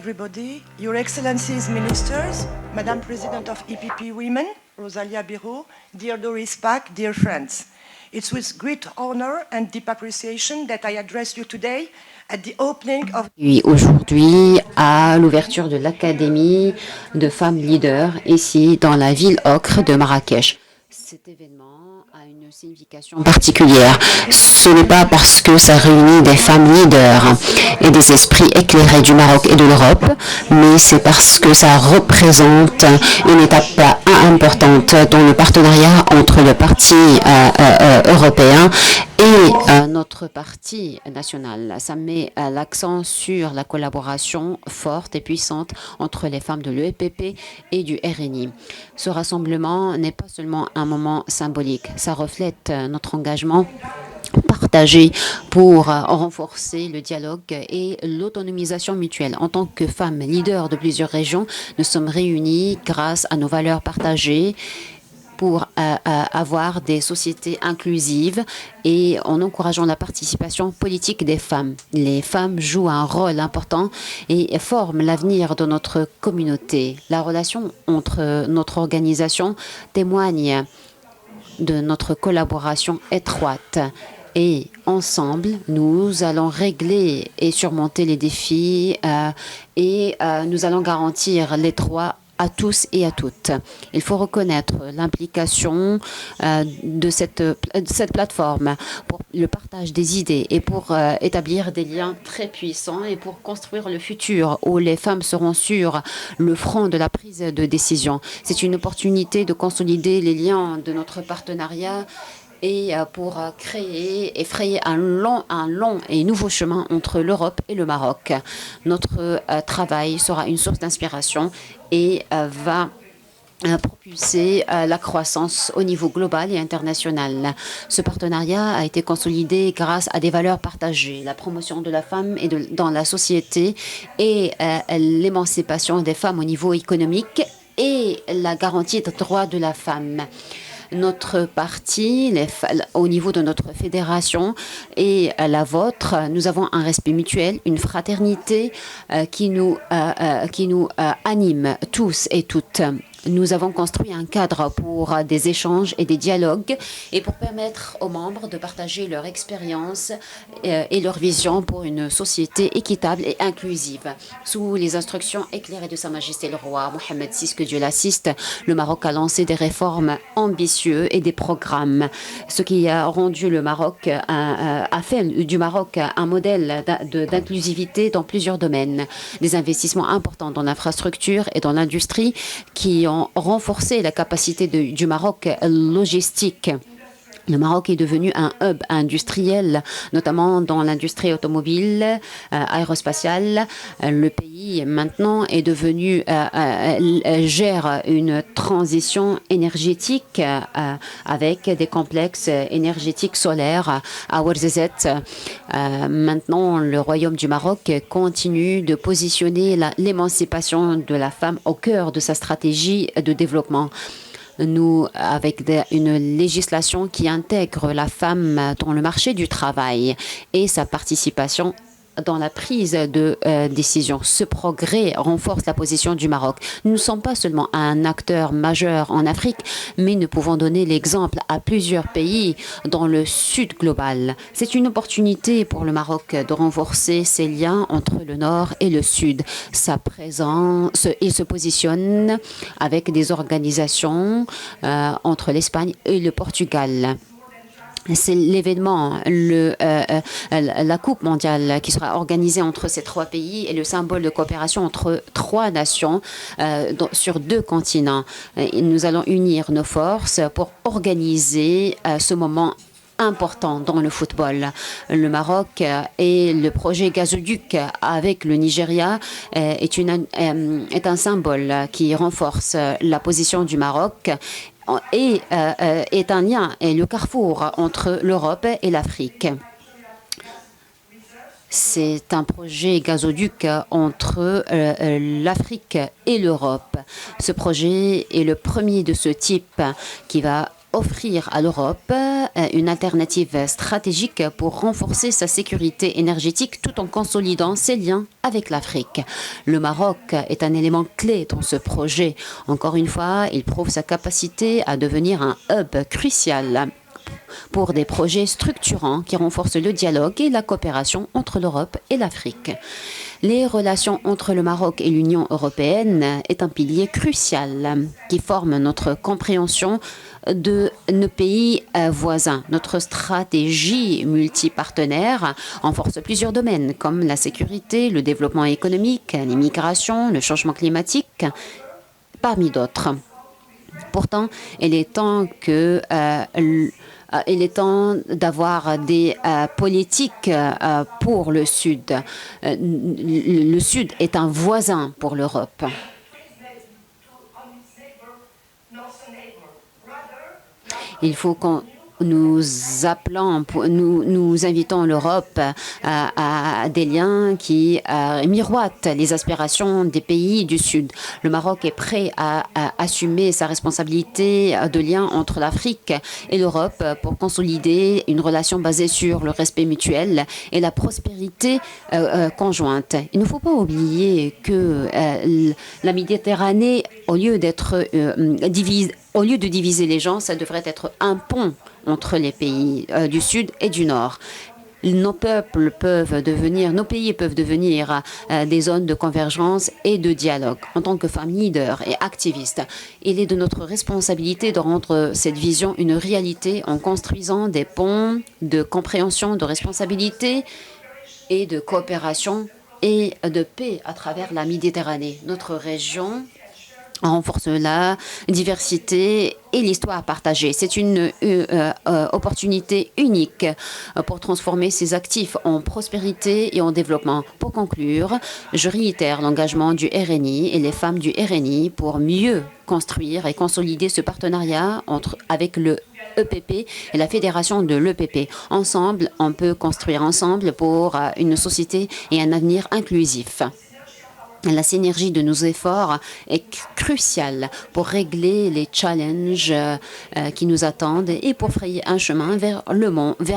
Everybody, Your Excellencies Ministers, Madam President of EPP Women, Rosalia Biro, dear Doris Pack, dear friends. It's with great honor and deep appreciation that I address you today at the opening of... Aujourd'hui, à l'ouverture de l'Académie de femmes leaders, ici dans la ville ocre de Marrakech. Cet événement a une signification particulière. Ce n'est pas parce que ça réunit des femmes leaders et des esprits éclairés du Maroc et de l'Europe, mais c'est parce que ça représente une étape importante dans le partenariat entre le Parti européen et notre parti national. Ça met l'accent sur la collaboration forte et puissante entre les femmes de l'EPP et du RNI. Ce rassemblement n'est pas seulement un moment symbolique, ça reflète notre engagement partagé pour renforcer le dialogue et l'autonomisation mutuelle. En tant que femmes leaders de plusieurs régions, nous sommes réunis grâce à nos valeurs partagées pour avoir des sociétés inclusives et en encourageant la participation politique des femmes. Les femmes jouent un rôle important et forment l'avenir de notre communauté. La relation entre notre organisation témoigne de notre collaboration étroite. Et ensemble, nous allons régler et surmonter les défis et nous allons garantir les droits à tous et à toutes. Il faut reconnaître l'implication de cette plateforme pour le partage des idées et pour établir des liens très puissants et pour construire le futur où les femmes seront sur le front de la prise de décision. C'est une opportunité de consolider les liens de notre partenariat et pour créer et frayer un long et nouveau chemin entre l'Europe et le Maroc. Notre travail sera une source d'inspiration et va propulser la croissance au niveau global et international. Ce partenariat a été consolidé grâce à des valeurs partagées, la promotion de la femme et dans la société et l'émancipation des femmes au niveau économique et la garantie des droits de la femme. Notre parti, au niveau de notre fédération et la vôtre, nous avons un respect mutuel, une fraternité qui nous anime tous et toutes. Nous avons construit un cadre pour des échanges et des dialogues et pour permettre aux membres de partager leur expérience et leur vision pour une société équitable et inclusive. Sous les instructions éclairées de Sa Majesté le Roi Mohammed VI, que Dieu l'assiste, le Maroc a lancé des réformes ambitieuses et des programmes, ce qui a rendu le Maroc, a fait du Maroc un modèle d'inclusivité dans plusieurs domaines. Des investissements importants dans l'infrastructure et dans l'industrie qui ont renforcé la capacité du Maroc logistique. Le Maroc est devenu un hub industriel, notamment dans l'industrie automobile, aérospatiale. Le pays, maintenant, est devenu, gère une transition énergétique avec des complexes énergétiques solaires à Ouarzazate. Maintenant, le Royaume du Maroc continue de positionner l'émancipation de la femme au cœur de sa stratégie de développement. Nous, avec une législation qui intègre la femme dans le marché du travail et sa participation dans la prise de décision. Ce progrès renforce la position du Maroc. Nous ne sommes pas seulement un acteur majeur en Afrique, mais nous pouvons donner l'exemple à plusieurs pays dans le sud global. C'est une opportunité pour le Maroc de renforcer ses liens entre le nord et le sud. Sa présence, il se positionne avec des organisations entre l'Espagne et le Portugal. C'est l'événement, la Coupe mondiale qui sera organisée entre ces trois pays et le symbole de coopération entre trois nations sur deux continents. Nous allons unir nos forces pour organiser ce moment important dans le football. Le Maroc et le projet gazoduc avec le Nigeria est un symbole qui renforce la position du Maroc et est un lien et le carrefour entre l'Europe et l'Afrique. C'est un projet gazoduc entre l'Afrique et l'Europe. Ce projet est le premier de ce type qui va offrir à l'Europe une alternative stratégique pour renforcer sa sécurité énergétique tout en consolidant ses liens avec l'Afrique. Le Maroc est un élément clé dans ce projet. Encore une fois, il prouve sa capacité à devenir un hub crucial pour des projets structurants qui renforcent le dialogue et la coopération entre l'Europe et l'Afrique. Les relations entre le Maroc et l'Union européenne est un pilier crucial qui forme notre compréhension de nos pays voisins. Notre stratégie multipartenaire renforce plusieurs domaines comme la sécurité, le développement économique, l'immigration, le changement climatique, parmi d'autres. Pourtant, il est temps d'avoir des politiques pour le Sud. Le Sud est un voisin pour l'Europe. Il faut qu'on nous invitons l'Europe à des liens qui miroitent les aspirations des pays du Sud. Le Maroc est prêt à assumer sa responsabilité de lien entre l'Afrique et l'Europe pour consolider une relation basée sur le respect mutuel et la prospérité conjointe. Il ne faut pas oublier que la Méditerranée, au lieu de diviser les gens, ça devrait être un pont entre les pays du Sud et du Nord. Nos pays peuvent devenir des zones de convergence et de dialogue. En tant que femmes leaders et activistes, il est de notre responsabilité de rendre cette vision une réalité en construisant des ponts de compréhension, de responsabilité et de coopération et de paix à travers la Méditerranée. Notre région renforce la diversité et l'histoire partagée. C'est une opportunité unique pour transformer ces actifs en prospérité et en développement. Pour conclure, je réitère l'engagement du RNI et les femmes du RNI pour mieux construire et consolider ce partenariat avec le EPP et la fédération de l'EPP. Ensemble, on peut construire ensemble pour une société et un avenir inclusif. La synergie de nos efforts est cruciale pour régler les challenges qui nous attendent et pour frayer un chemin vers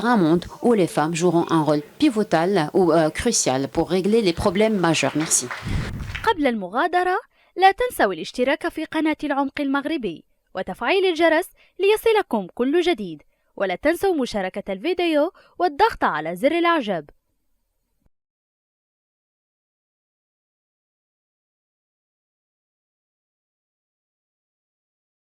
un monde où les femmes joueront un rôle pivotal ou crucial pour régler les problèmes majeurs. Merci. قبل المغادرة لا تنسوا الاشتراك في قناة العمق المغربي وتفعيل الجرس ليصلكم كل جديد، ولا تنسوا مشاركة الفيديو والضغط على زر الإعجاب.